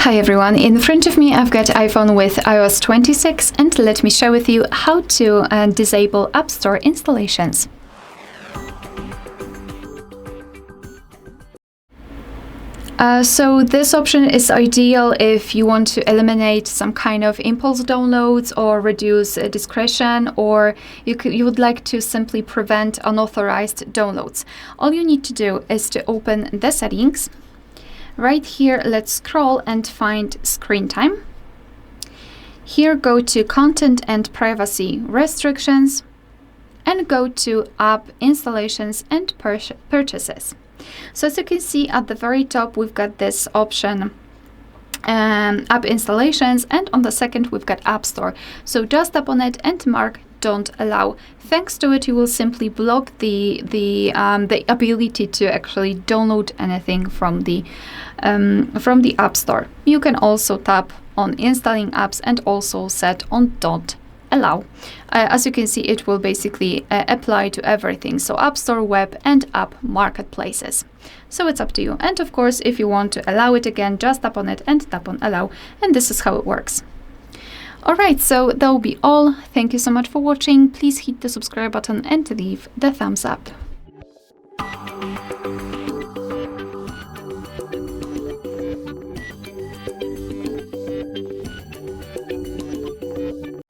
Hi everyone, in front of me I've got iPhone with iOS 26 and let me share with you how to disable App Store installations. So this option is ideal if you want to eliminate some kind of impulse downloads or reduce discretion, or you would like to simply prevent unauthorized downloads. All you need to do is to open the settings. Right here, let's scroll and find screen time. Here, go to content and privacy restrictions and go to app installations and purchases. So as you can see at the very top, we've got this option, app installations, and on the second we've got App Store. So just tap on it and mark don't allow. Thanks to it, you will simply block the ability to actually download anything from the App Store. You can also tap on installing apps and also set on don't allow. As you can see, it will basically apply to everything, so App Store, web, and app marketplaces. So it's up to you. And of course, if you want to allow it again, just tap on it and tap on allow, and this is how it works. Alright, so that will be all. Thank you so much for watching. Please hit the subscribe button and leave the thumbs up.